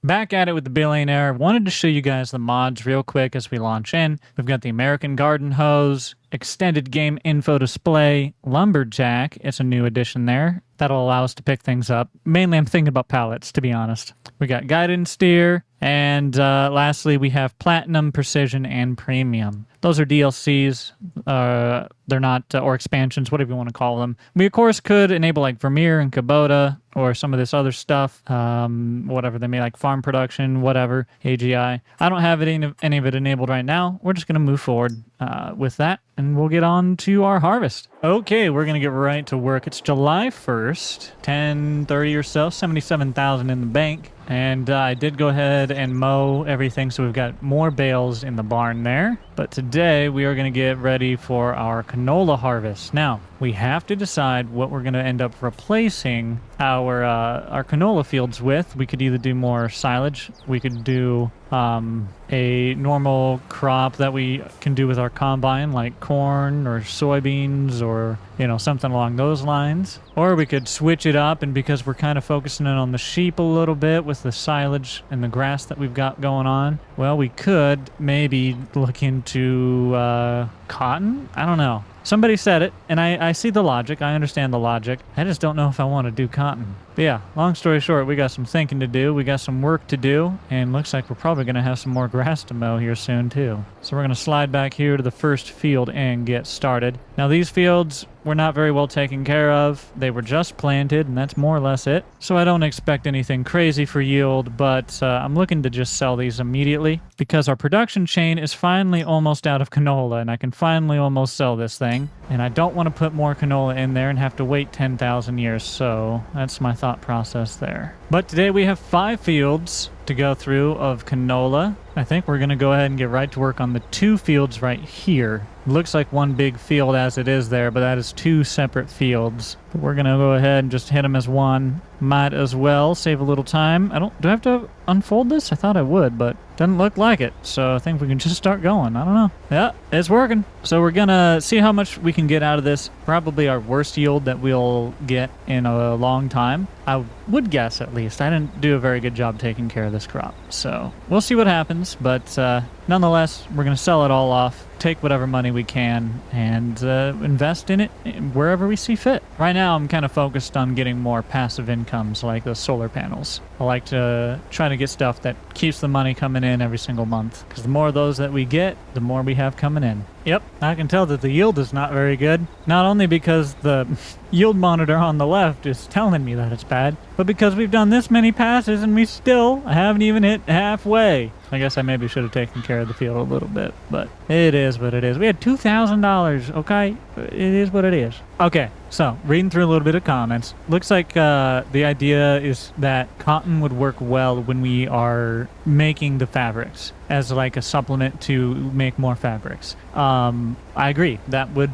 Back at it with the billionaire. Wanted to show you guys the mods real quick as we launch in. We've got the American Garden Hose, Extended Game Info Display, Lumberjack. It's a new addition there. That'll allow us to pick things up. Mainly I'm thinking about pallets, to be honest. We got Guidance Steer, and lastly we have Platinum, Precision, and Premium. Those are DLCs. They're not, or expansions, whatever you want to call them. We, of course, could enable like Vermeer and Kubota or some of this other stuff, whatever they may like, farm production, whatever, AGI. I don't have any of it enabled right now. We're just going to move forward with that, and we'll get on to our harvest. Okay, we're going to get right to work. It's July 1st, 10:30 or so, 77,000 in the bank. And I did go ahead and mow everything, so we've got more bales in the barn there. But today we are going to get ready for our canola harvest. Now, we have to decide what we're going to end up replacing our canola fields with. We could either do more silage, we could do a normal crop that we can do with our combine, like corn or soybeans or, you know, something along those lines. Or we could switch it up, and because we're kind of focusing in on the sheep a little bit with the silage and the grass that we've got going on, well, we could maybe look into cotton. I don't know. Somebody said it, and I see the logic. I understand the logic. I just don't know if I want to do cotton. But yeah, long story short, we got some thinking to do. We got some work to do, and looks like we're probably going to have some more grass to mow here soon, too. So we're going to slide back here to the first field and get started. Now, these fields were not very well taken care of. They were just planted, and that's more or less it. So I don't expect anything crazy for yield, but I'm looking to just sell these immediately because our production chain is finally almost out of canola, and I can finally almost sell this thing. And I don't want to put more canola in there and have to wait 10,000 years, so that's my thought process there. But today we have 5 fields to go through of canola. I think we're going to go ahead and get right to work on the 2 fields right here. It looks like one big field as it is there, but that is 2 separate fields. But we're going to go ahead and just hit them as one. Might as well save a little time. Do I have to unfold this? I thought I would, but doesn't look like it. So I think we can just start going. I don't know. Yeah, it's working. So we're going to see how much we can get out of this. Probably our worst yield that we'll get in a long time. I would guess, at least. I didn't do a very good job taking care of this crop. So we'll see what happens. But nonetheless, we're going to sell it all off, take whatever money we can, and invest in it wherever we see fit. Right now, I'm kind of focused on getting more passive incomes like the solar panels. I like to try to get stuff that keeps the money coming in every single month, because the more of those that we get, the more we have coming in. Yep, I can tell that the yield is not very good. Not only because the yield monitor on the left is telling me that it's bad, but because we've done this many passes and we still haven't even hit halfway. I guess I maybe should have taken care of the field a little bit, but it is what it is. We had $2,000, okay? It is what it is. Okay, so reading through a little bit of comments. Looks like the idea is that cotton would work well when we are making the fabrics as like a supplement to make more fabrics. I agree, that would.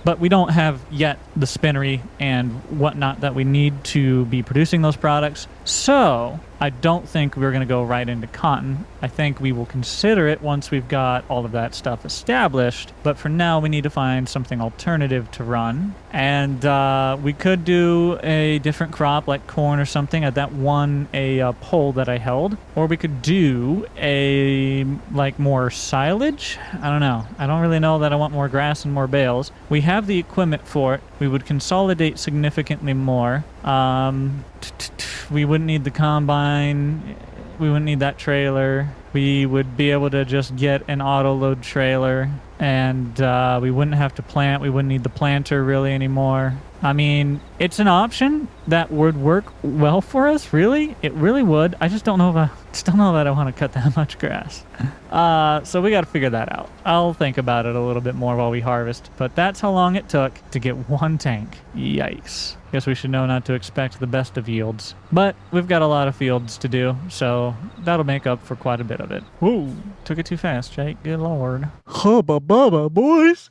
But we don't have yet the spinnery and whatnot that we need to be producing those products. So I don't think we're going to go right into cotton. I think we will consider it once we've got all of that stuff established. But for now, we need to find something alternative to run. And we could do a different crop like corn or something. That won a poll that I held. Or we could do a like more silage. I don't know. I don't really know that I want more grass and more bales. We have the equipment for it. We would consolidate significantly more. We wouldn't need the combine. We wouldn't need that trailer. We would be able to just get an auto load trailer, and we wouldn't have to plant. We wouldn't need the planter really anymore. I mean, it's an option that would work well for us, really. It really would. I just don't know that I want to cut that much grass. So we got to figure that out. I'll think about it a little bit more while we harvest. But that's how long it took to get one tank. Yikes. Guess we should know not to expect the best of yields. But we've got a lot of fields to do, so that'll make up for quite a bit of it. Whoa, took it too fast, Jake. Good lord. Hubba bubba, boys.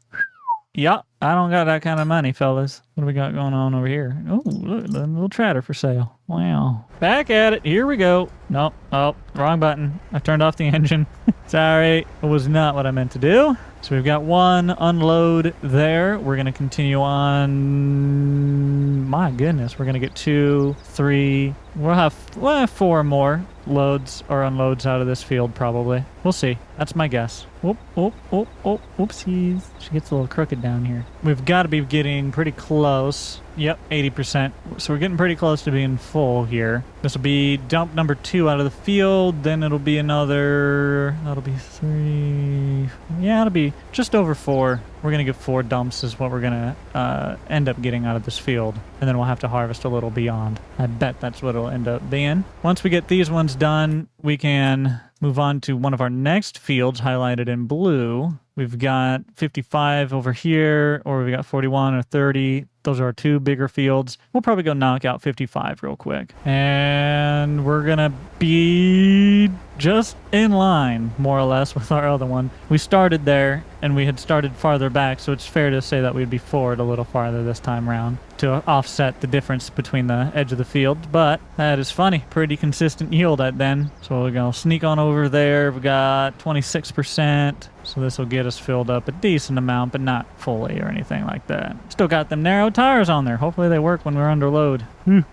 Yup, I don't got that kind of money, fellas. What do we got going on over here? Oh, look, a little tractor for sale. Wow. Back at it. Here we go. Nope. Oh, wrong button. I turned off the engine. Sorry. It was not what I meant to do. So we've got one unload there. We're going to continue on. My goodness. We're going to get 2, 3. We'll have 4 more. loads or unloads out of this field, probably. We'll see. That's my guess. Whoop, whoop, whoop, whoop, whoopsies. She gets a little crooked down here. We've got to be getting pretty close. Yep, 80%. So we're getting pretty close to being full here. This will be dump number 2 out of the field. Then it'll be another... That'll be 3... Yeah, it'll be just over 4. We're going to get 4 dumps is what we're going to end up getting out of this field. And then we'll have to harvest a little beyond. I bet that's what it'll end up being. Once we get these ones done, we can move on to one of our next fields highlighted in blue. We've got 55 over here, or we got 41 or 30. Those are our 2 bigger fields. We'll probably go knock out 55 real quick. And we're going to be just in line, more or less, with our other one. We started there, and we had started farther back, so it's fair to say that we'd be forward a little farther this time around to offset the difference between the edge of the field. But that is funny. Pretty consistent yield at then. So we're going to sneak on over there. We got 26%. So this will get us filled up a decent amount, but not fully or anything like that. Still got them narrow tires on there. Hopefully they work when we're under load.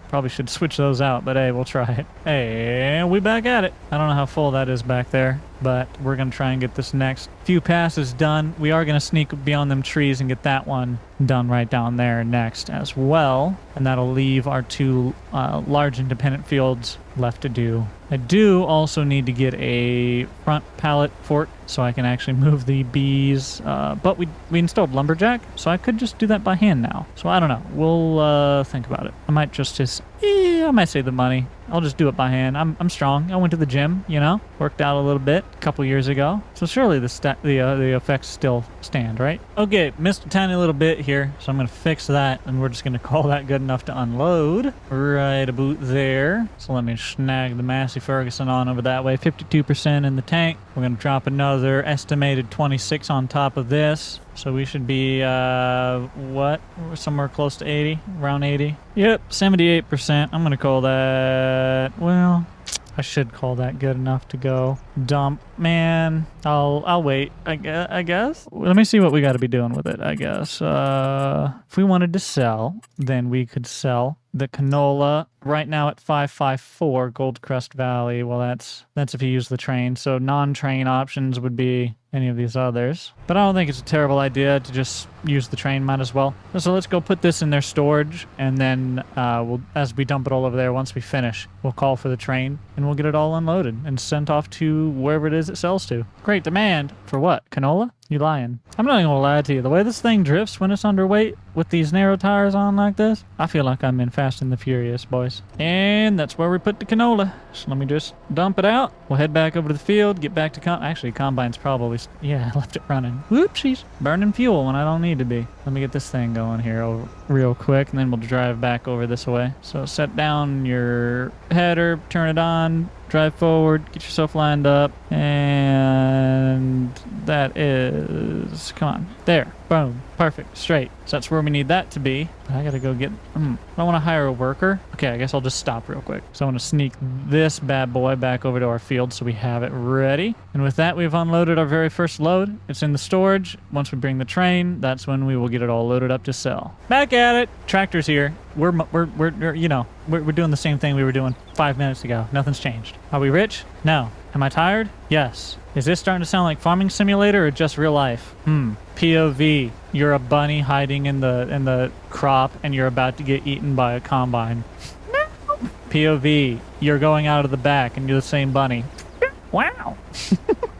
Probably should switch those out, but hey, we'll try it. Hey, we back at it. I don't know how full that is back there, but we're going to try and get this next few passes done. We are going to sneak beyond them trees and get that one done right down there next as well. And that'll leave our 2 large independent fields left to do. I do also need to get a front pallet fork so I can actually move the bees. But we installed lumberjack, so I could just do that by hand now. So I don't know. We'll think about it. I might I might save the money. I'll just do it by hand. I'm strong. I went to the gym, you know, worked out a little bit a couple years ago. So surely the effects still stand, right? Okay, missed a tiny little bit here, so I'm gonna fix that, and we're just gonna call that good enough to unload right about there. So let me snag the Massey Ferguson on over that way. 52% in the tank. We're gonna drop another estimated 26 on top of this. So we should be, what? We're somewhere close to 80, around 80. Yep, 78%. I'm going to call that, well, I should call that good enough to go dump. Man, I'll wait, I guess. Let me see what we got to be doing with it, I guess. If we wanted to sell, then we could sell the canola right now at 554 Goldcrest Valley. Well, that's if you use the train. So non-train options would be any of these others. But I don't think it's a terrible idea to just use the train, might as well. So let's go put this in their storage, and then we'll, as we dump it all over there, once we finish, we'll call for the train, and we'll get it all unloaded and sent off to wherever it is it sells to. Great demand for what? Canola? You lying. I'm not even gonna lie to you. The way this thing drifts when it's underweight with these narrow tires on like this, I feel like I'm in Fast and the Furious, boys. And that's where we put the canola. So let me just dump it out. We'll head back over to the field, get back to actually, Combine's probably, yeah, I left it running. Whoopsies. Burning fuel when I don't need to be. Let me get this thing going here real quick, and then we'll drive back over this way. So set down your header, turn it on, drive forward, get yourself lined up, and that is, come on, there, boom, perfect, straight. So that's where we need that to be. I gotta go get, I want to hire a worker. Okay, I guess I'll just stop real quick. So I want to sneak this bad boy back over to our field so we have it ready. And with that, we've unloaded our very first load. It's in the storage. Once we bring the train, that's when we will get it all loaded up to sell. Back at it. Tractor's here. We're doing the same thing we were doing 5 minutes ago. Nothing's changed. Are we rich? No. Am I tired? Yes. Is this starting to sound like Farming Simulator or just real life? POV. You're a bunny hiding in the crop and you're about to get eaten by a combine. POV. You're going out of the back and you're the same bunny. Wow.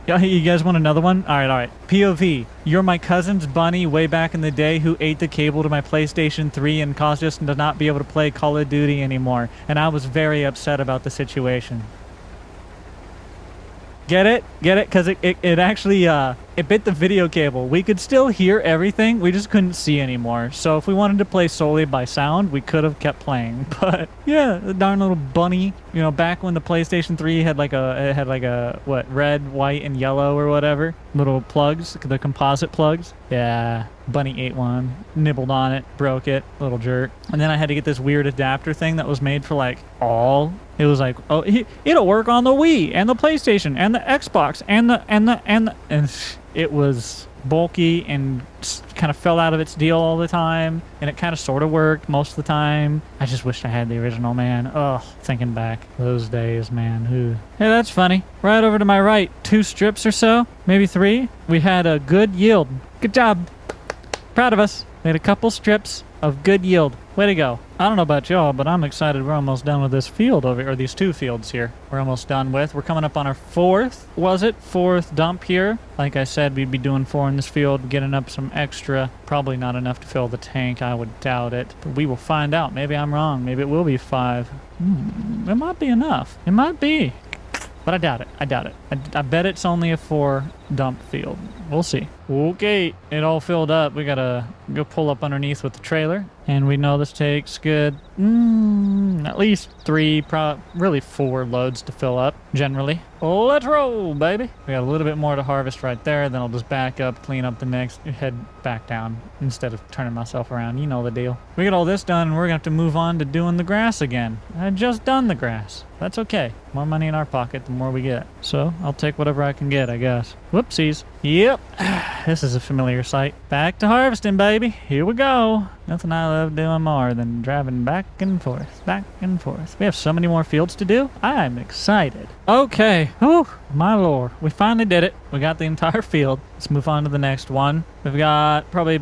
You guys want another one? All right. POV. You're my cousin's bunny way back in the day who ate the cable to my PlayStation 3 and caused us to not be able to play Call of Duty anymore. And I was very upset about the situation. Get it? Because it actually, it bit the video cable. We could still hear everything, we just couldn't see anymore. So if we wanted to play solely by sound, we could have kept playing. But yeah, the darn little bunny, you know, back when the PlayStation 3 had like a, what, red, white, and yellow or whatever. Little plugs, the composite plugs. Yeah, bunny ate one, nibbled on it, broke it, little jerk. And then I had to get this weird adapter thing that was made for like all. It was like, oh, it'll work on the Wii and the PlayStation and the Xbox and it was bulky and kind of fell out of its deal all the time, and it kind of sort of worked most of the time. I just wished I had the original, man. Ugh, thinking back those days, man. Ooh. Hey, that's funny. Right over to my right, 2 strips or so, maybe 3. We had a good yield. Good job. Proud of us. We had a couple strips of good yield. Way to go. I don't know about y'all, but I'm excited we're almost done with this field over here, or these 2 fields here. We're almost done with. We're coming up on our 4th dump here. Like I said, we'd be doing 4 in this field, getting up some extra. Probably not enough to fill the tank. I would doubt it. But we will find out. Maybe I'm wrong. Maybe it will be 5. It might be enough. It might be. But I doubt it. I doubt it. I bet it's only a 4 dump field. We'll see. Okay, it all filled up. We gotta go pull up underneath with the trailer. And we know this takes good, at least 3, really 4 loads to fill up, generally. Let's roll, baby. We got a little bit more to harvest right there. Then I'll just back up, clean up the next, head back down instead of turning myself around. You know the deal. We get all this done, and we're gonna have to move on to doing the grass again. I had just done the grass. That's okay. More money in our pocket, the more we get. So I'll take whatever I can get, I guess. Whoopsies. Yep. This is a familiar sight. Back to harvesting, baby. Here we go. Nothing I love doing more than driving back and forth, back and forth. We have so many more fields to do. I'm excited. Okay. Oh, my lord. We finally did it. We got the entire field. Let's move on to the next one. We've got probably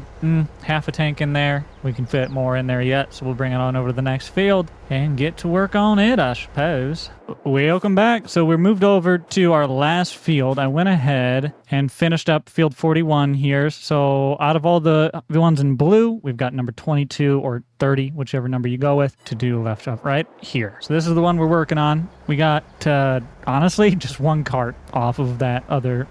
half a tank in there. We can fit more in there yet, so we'll bring it on over to the next field and get to work on it, I suppose. Welcome back. So we're moved over to our last field. I went ahead and finished up field 41 here. So out of all the ones in blue, we've got number 22 or 30, whichever number you go with, to do left up right here. So this is the one we're working on. We got, honestly, just 1 cart off of that other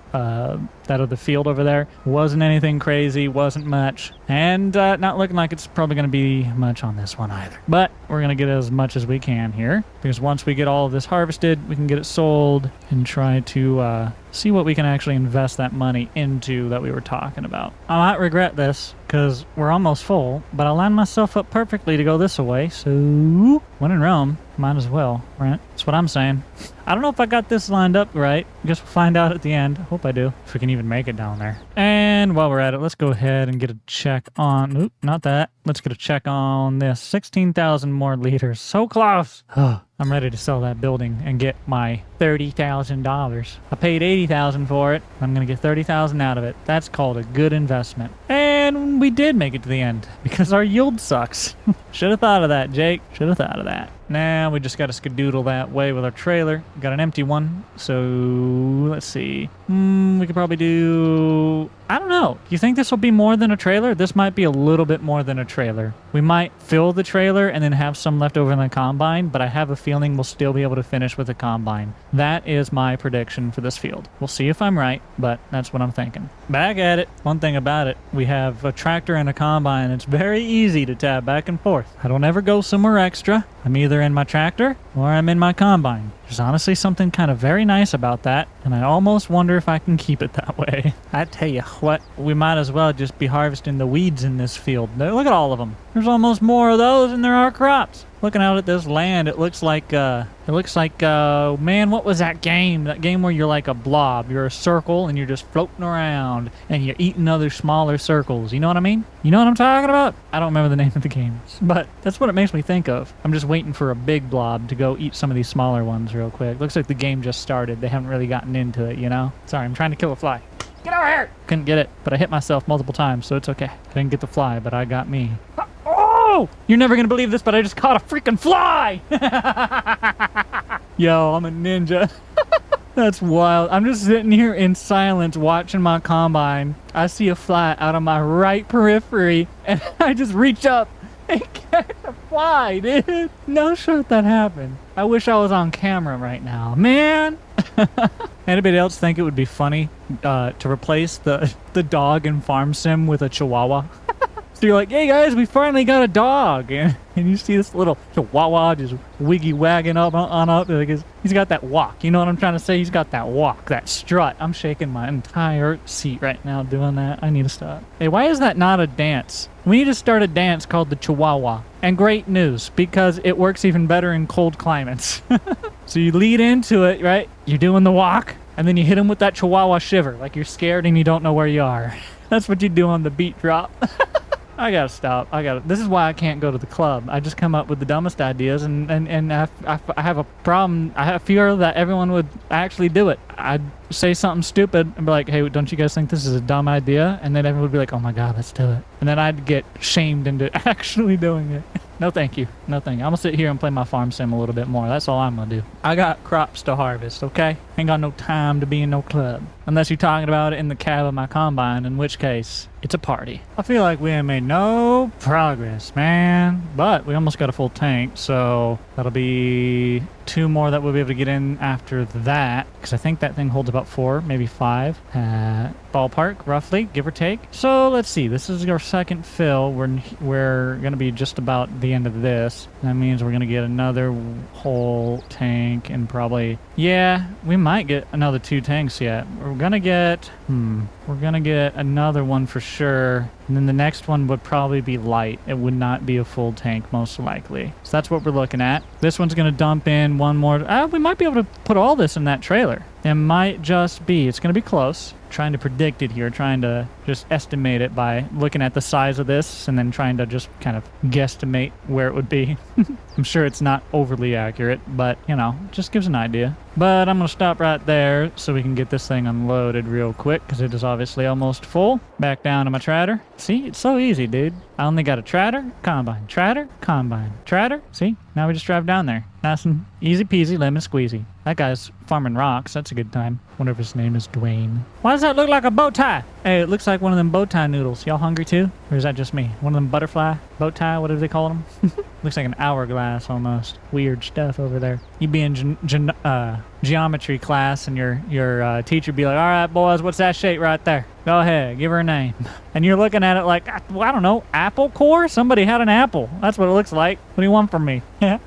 field over there. Wasn't anything crazy, wasn't much, and not looking like it's probably going to be much on this one either. But we're going to get as much as we can here, because once we get all of this harvested, we can get it sold and try to see what we can actually invest that money into that we were talking about. I might regret this, because we're almost full, but I lined myself up perfectly to go this way, so when in Rome, might as well, right? That's what I'm saying. I don't know if I got this lined up right. I guess we'll find out at the end. Hope I do, if we can even make it down there. And while we're at it, let's go ahead and get a check on, oop, not that. Let's get a check on this. 16,000 more liters. So close. I'm ready to sell that building and get my $30,000. I paid $80,000 for it. I'm going to get $30,000 out of it. That's called a good investment. And we did make it to the end because our yield sucks. Should have thought of that, Jake. Should have thought of that. Now we just got to skedoodle that way with our trailer. Got an empty one. So let's see. We could probably do, I don't know. Do you think this will be more than a trailer? This might be a little bit more than a trailer. We might fill the trailer and then have some left over in the combine, but I have a feeling we'll still be able to finish with the combine. That is my prediction for this field. We'll see if I'm right, but that's what I'm thinking. Back at it. One thing about it, we have a tractor and a combine. It's very easy to tab back and forth. I don't ever go somewhere extra. I'm either in my tractor or I'm in my combine. There's honestly something kind of very nice about that, and I almost wonder if I can keep it that way. I tell you what, we might as well just be harvesting the weeds in this field. Look at all of them. There's almost more of those than there are crops. Looking out at this land, it looks like, man, what was that game? That game where you're like a blob. You're a circle and you're just floating around and you're eating other smaller circles. You know what I mean? You know what I'm talking about? I don't remember the name of the game, but that's what it makes me think of. I'm just waiting for a big blob to go eat some of these smaller ones real quick. Looks like the game just started. They haven't really gotten into it, you know? Sorry, I'm trying to kill a fly. Get over here! Couldn't get it, but I hit myself multiple times, so it's okay. I didn't get the fly, but I got me. Oh! You're never gonna believe this, but I just caught a freaking fly! Yo, I'm a ninja. That's wild. I'm just sitting here in silence watching my combine. I see a fly out of my right periphery, and I just reach up and catch a fly, dude. No shit that happened. I wish I was on camera right now. Man! Anybody else think it would be funny to replace the dog in Farm Sim with a Chihuahua? So you're like, hey guys, we finally got a dog, and you see this little Chihuahua just wiggy wagging up on up. He's got that walk. You know what I'm trying to say? He's got that walk, that strut. I'm shaking my entire seat right now doing that. I need to stop. Hey, why is that not a dance? We need to start a dance called the Chihuahua. And great news, because it works even better in cold climates. So you lead into it, right? You're doing the walk, and then you hit them with that Chihuahua shiver, like you're scared and you don't know where you are. That's what you do on the beat drop. I gotta stop. This is why I can't go to the club. I just come up with the dumbest ideas, and I have a problem. I have fear that everyone would actually do it. I'd say something stupid and be like, hey, don't you guys think this is a dumb idea? And then everyone would be like, oh my God, let's do it. And then I'd get shamed into actually doing it. No, thank you. No, thank you. I'm gonna sit here and play my farm sim a little bit more. That's all I'm gonna do. I got crops to harvest, okay? Ain't got no time to be in no club. Unless you're talking about it in the cab of my combine, in which case, it's a party. I feel like we ain't made no progress, man. But we almost got a full tank, so that'll be 2 more that we'll be able to get in after that. Because I think that thing holds about 4, maybe 5. Ballpark, roughly, give or take. So let's see. This is our second fill. We're going to be just about the end of this. That means we're going to get another whole tank and probably... Yeah, we might get another 2 tanks yet. We're going to get... We're going to get another one for sure. And then the next one would probably be light. It would not be a full tank, most likely. So that's what we're looking at. This one's going to dump in 1 more. We might be able to put all this in that trailer. It might just be. It's going to be close. Trying to predict it here. Trying to just estimate it by looking at the size of this and then trying to just kind of guesstimate where it would be. I'm sure it's not overly accurate, but, you know, just gives an idea. But I'm going to stop right there so we can get this thing unloaded real quick because it is obviously almost full. Back down to my tractor. See, it's so easy, dude. I only got a tractor, combine, tractor, combine, tractor. See, now we just drive down there. Nice and easy peasy, lemon squeezy. That guy's farming rocks. That's a good time. Wonder if his name is Dwayne. Why does that look like a bow tie? Hey, it looks like one of them bow tie noodles. Y'all hungry too? Or is that just me? One of them butterfly bow tie, whatever they call them? Looks like an hourglass almost. Weird stuff over there. You be in geometry class and your teacher be like, all right, boys, what's that shape right there? Go ahead, give her a name. And you're looking at it like, well, I don't know, apple core? Somebody had an apple. That's what it looks like. What do you want from me? Yeah.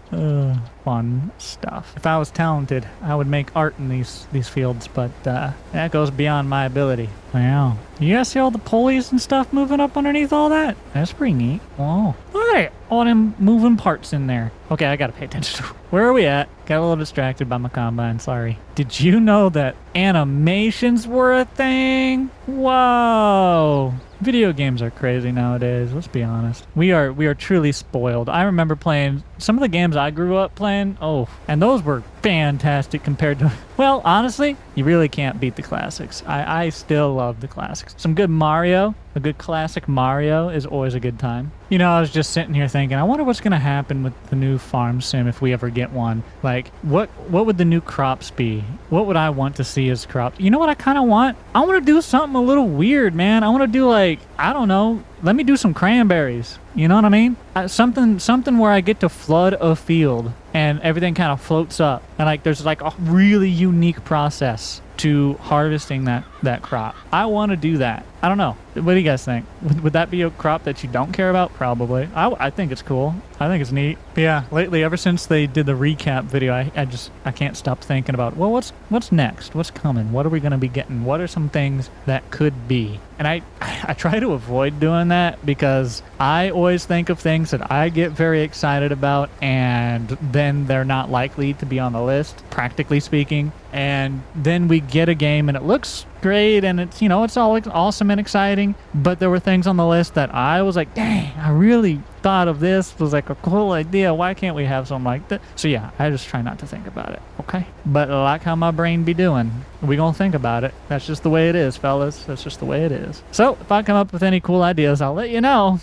Fun stuff. If I was talented, I would make art in these fields, but that goes beyond my ability. Wow. You guys see all the pulleys and stuff moving up underneath all that? That's pretty neat. Whoa. Look at it. All them moving parts in there. Okay, I gotta pay attention. Where are we at? Got a little distracted by my combine, sorry. Did you know that animations were a thing? Whoa. Video games are crazy nowadays, let's be honest. We are truly spoiled. I remember playing some of the games I grew up playing. Oh, and those were fantastic compared to... Well, honestly, you really can't beat the classics. I still love the classics. Some good Mario, a good classic Mario is always a good time. You know, I was just sitting here thinking, I wonder what's going to happen with the new farm sim if we ever get one. Like, what would the new crops be? What would I want to see as crops? You know what I kind of want? I want to do something a little weird, man. I want to do like, I don't know, let me do some cranberries. You know what I mean? Something where I get to flood a field and everything kind of floats up. And like there's like a really unique process to harvesting that crop. I want to do that. I don't know. What do you guys think? Would that be a crop that you don't care about? Probably. I think it's cool. I think it's neat. But yeah, lately, ever since they did the recap video, I can't stop thinking about, well, what's next? What's coming? What are we going to be getting? What are some things that could be? And I try to avoid doing that because I always think of things that I get very excited about and then they're not likely to be on the list, practically speaking. And then we get a game and it looks great and it's, you know, it's all awesome and exciting, but there were things on the list that I was like, dang, I really thought of this, was like a cool idea. Why can't we have something like that? So yeah, I just try not to think about it, okay? But like how my brain be doing, we gonna think about it. That's just the way it is, fellas. That's just the way it is. So if I come up with any cool ideas, I'll let you know.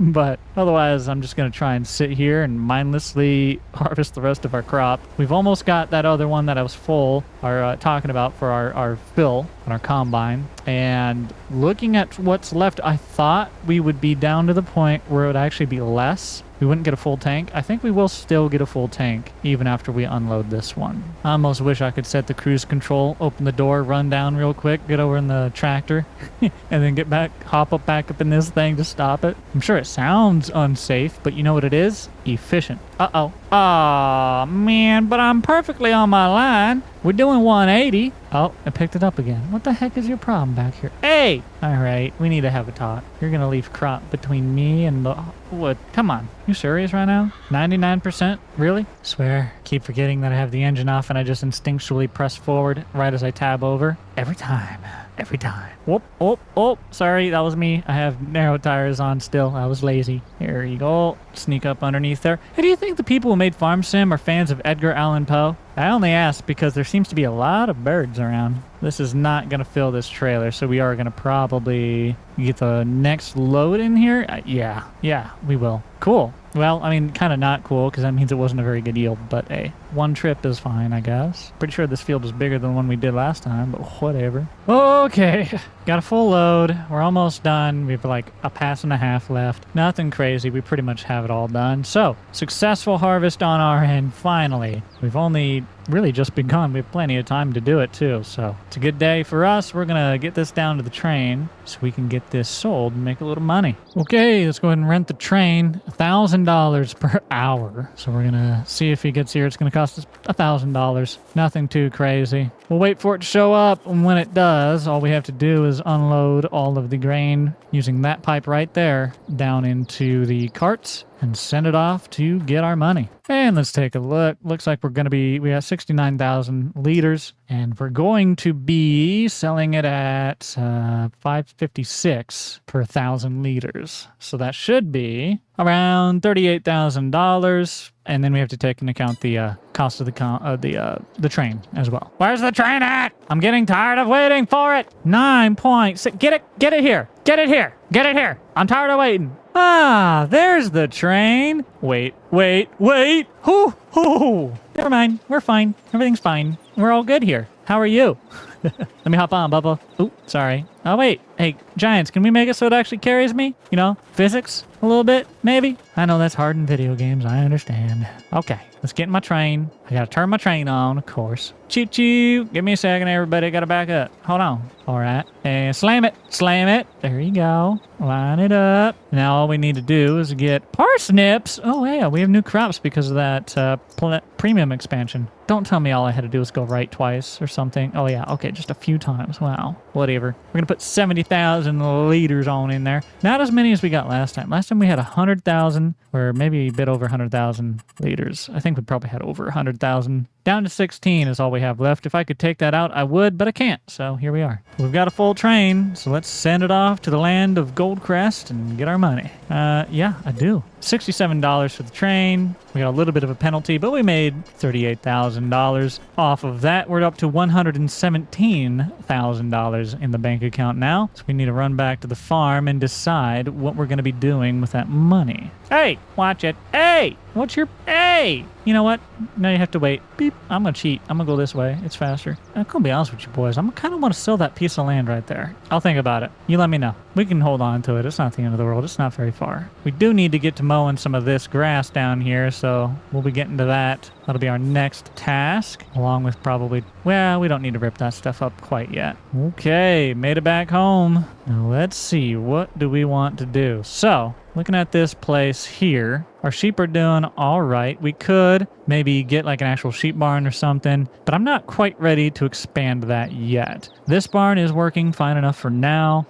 But otherwise, I'm just going to try and sit here and mindlessly harvest the rest of our crop. We've almost got that other one that I was talking about for our fill on our combine. And looking at what's left, I thought we would be down to the point where it would actually be less. We wouldn't get a full tank. I think we will still get a full tank even after we unload this one. I almost wish I could set the cruise control, open the door, run down real quick, get over in the tractor, and then get back, hop back up in this thing to stop it. I'm sure it sounds unsafe, but you know what it is? efficient. Uh-oh. Aw, man, but I'm perfectly on my line. We're doing 180. Oh, I picked it up again. What the heck is your problem back here? Hey! All right, we need to have a talk. You're going to leave crop between me and the... What? Come on. You serious right now? 99%? Really? Swear. Keep forgetting that I have the engine off and I just instinctually press forward right as I tab over. Every time. Every time. Whoop, whoop, whoop. Sorry, that was me. I have narrow tires on still. I was lazy. Here you go. Sneak up underneath there. Hey, do you think the people who made Farm Sim are fans of Edgar Allan Poe? I only ask because there seems to be a lot of birds around. This is not going to fill this trailer, so we are going to probably get the next load in here. Yeah, we will. Cool. Well, I mean, kind of not cool because that means it wasn't a very good yield, but hey, one trip is fine, I guess. Pretty sure this field is bigger than the one we did last time, but whatever. Okay, got a full load. We're almost done. We have like a pass and a half left. Nothing crazy. We pretty much have it all done. So, successful harvest on our end, finally. We've only really just begun. We have plenty of time to do it too, so it's a good day for us. We're gonna get this down to the train so we can get this sold and make a little money. Okay, let's go ahead and rent the train. $1,000 per hour. So we're gonna see if he gets here. It's gonna cost us $1,000. Nothing too crazy. We'll wait for it to show up, and when it does, all we have to do is unload all of the grain using that pipe right there down into the carts and send it off to get our money. And let's take a look. Looks like we have 69,000 liters, and we're going to be selling it at $5.56 per 1,000 liters. So that should be around $38,000. And then we have to take into account the cost of the train as well. Where's the train at? I'm getting tired of waiting for it. 9.6. Get it here. Get it here. Get it here. I'm tired of waiting. Ah, there's the train. Wait. Hoo. Never mind. We're fine. Everything's fine. We're all good here. How are you? Let me hop on, Bubba. Ooh, sorry. Oh, wait. Hey, Giants, can we make it so it actually carries me? You know, physics a little bit, maybe? I know that's hard in video games. I understand. Okay, let's get in my train. I gotta turn my train on, of course. Choo-choo. Give me a second, everybody. Gotta back up. Hold on. All right. And slam it. Slam it. There you go. Line it up. Now all we need to do is get parsnips. Oh, yeah. We have new crops because of that premium expansion. Don't tell me all I had to do was go right twice or something. Oh, yeah. Okay, just a few times. Wow. Whatever. We're going to put 70,000 liters on in there. Not as many as we got last time. Last time we had 100,000 or maybe a bit over 100,000 liters. I think we probably had over 100,000. Down to 16 is all we have left. If I could take that out, I would, but I can't. So here we are. We've got a full train, so let's send it off to the land of Goldcrest and get our money. Yeah, I do. $67 for the train. We got a little bit of a penalty, but we made $38,000 off of that. We're up to $117,000 in the bank account now. So we need to run back to the farm and decide what we're going to be doing with that money. Hey, watch it. Hey, what's your... Hey, you know what? Now you have to wait. Beep. I'm going to cheat. I'm going to go this way. It's faster. I'm going to be honest with you boys. I'm kind of want to sell that piece of land right there. I'll think about it. You let me know. We can hold on to it. It's not the end of the world. It's not very far. We do need to get to mowing some of this grass down here, so we'll be getting to that. That'll be our next task, along with probably... Well, we don't need to rip that stuff up quite yet. Okay, made it back home. Now let's see. What do we want to do? So, looking at this place here, our sheep are doing all right. We could maybe get like an actual sheep barn or something, but I'm not quite ready to expand that yet. This barn is working fine enough for now.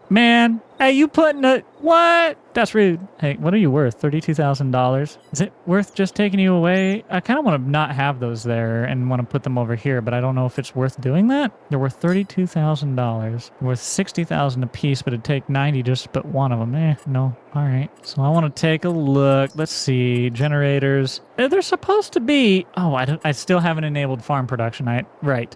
Man, hey, you putting a... What? That's rude. Hey, what are you worth? $32,000? Is it worth just taking you away? I kind of want to not have those there and want to put them over here, but I don't know if it's worth doing that. They're worth $32,000. Worth $60,000 a piece, but it'd take 90 just to put one of them. No. All right. So I want to take a look. Let's see. Generators. They're supposed to be... Oh, I still haven't enabled farm production. Right.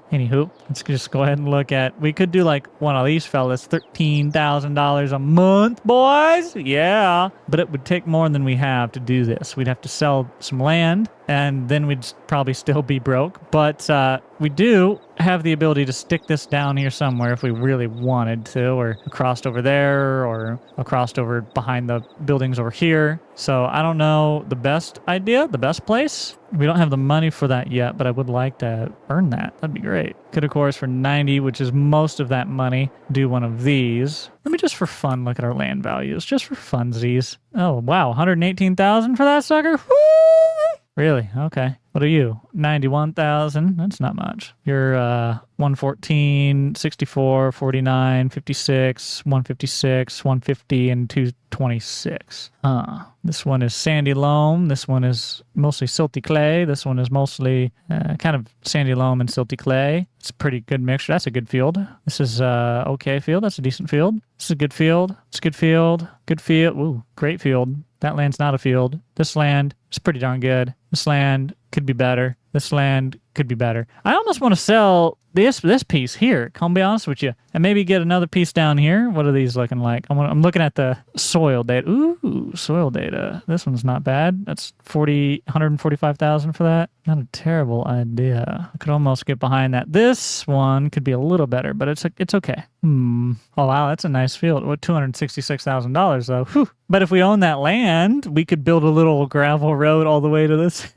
Anywho, let's just go ahead and look at... We could do like one of these fellas. $13,000 a month, boys. Yeah. But it would take more than we have to do this. We'd have to sell some land, and then we'd probably still be broke. But we do have the ability to stick this down here somewhere if we really wanted to, or across over there, or across over behind the buildings over here. So I don't know the best idea, the best place. We don't have the money for that yet, but I would like to earn that. That'd be great. Could, of course, for 90, which is most of that money, do one of these. Let me just for fun look at our land values, just for funsies. Oh, wow, 118,000 for that sucker? Woo! Really? Okay. What are you? 91,000. That's not much. You're 114, 64, 49, 56, 156, 150, and 226. This one is sandy loam. This one is mostly silty clay. This one is mostly kind of sandy loam and silty clay. It's a pretty good mixture. That's a good field. This is okay field. That's a decent field. This is a good field. It's a good field. Good field. Ooh, great field. That land's not a field. This land is pretty darn good. This land could be better. This land could be better. I almost want to sell this piece here, I'll be honest with you, and maybe get another piece down here. What are these looking like? I'm looking at the soil data. Ooh, soil data. This one's not bad. That's 145,000 for that. Not a terrible idea. I could almost get behind that. This one could be a little better, but it's okay. Oh, wow, that's a nice field. What, $266,000 though. Whew. But if we own that land, we could build a little gravel road all the way to this.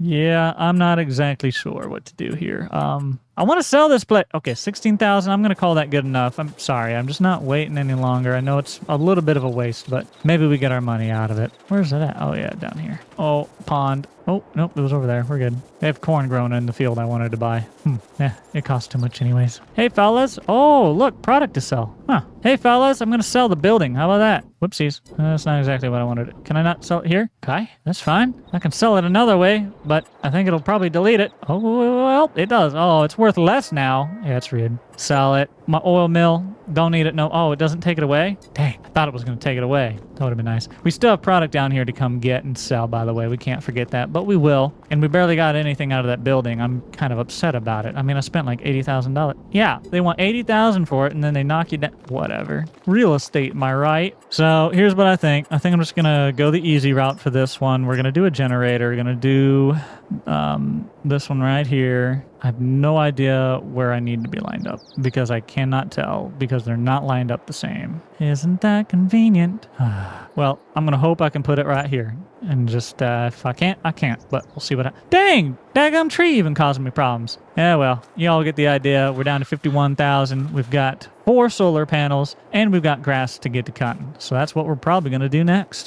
Yeah, I'm not exactly sure what to do here. I want to sell this place. Okay, 16,000. I'm going to call that good enough. I'm sorry. I'm just not waiting any longer. I know it's a little bit of a waste, but maybe we get our money out of it. Where's it at? Oh, yeah, down here. Oh, pond. Oh, nope, it was over there. We're good. They have corn growing in the field I wanted to buy. Yeah, it costs too much anyways. Hey, fellas. Oh, look, product to sell. Huh. Hey, fellas, I'm going to sell the building. How about that? Whoopsies. That's not exactly what I wanted. Can I not sell it here? Okay, that's fine. I can sell it another way, but I think it'll probably delete it. Oh, well, it does. Oh, it's worth less now. Yeah, it's rude. Sell it. My oil mill, don't need it. No. Oh, it doesn't take it away? Dang, I thought it was going to take it away. That would have been nice. We still have product down here to come get and sell, by the way. We can't forget that, but we will. And we barely got anything out of that building. I'm kind of upset about it. I mean, I spent like $80,000. Yeah, they want $80,000 for it, and then they knock you down. Whatever. Real estate, am I right? So here's what I think. I think I'm just going to go the easy route for this one. We're going to do a generator. We're going to do this one right here. I have no idea where I need to be lined up because I cannot tell because they're not lined up the same. Isn't that convenient? Well, I'm going to hope I can put it right here. And just, if I can't, I can't. But we'll see what happens. Dang! Daggum tree even causing me problems. Yeah, well, you all get the idea. We're down to 51,000. We've got 4 solar panels, and we've got grass to get to cutting. So that's what we're probably going to do next.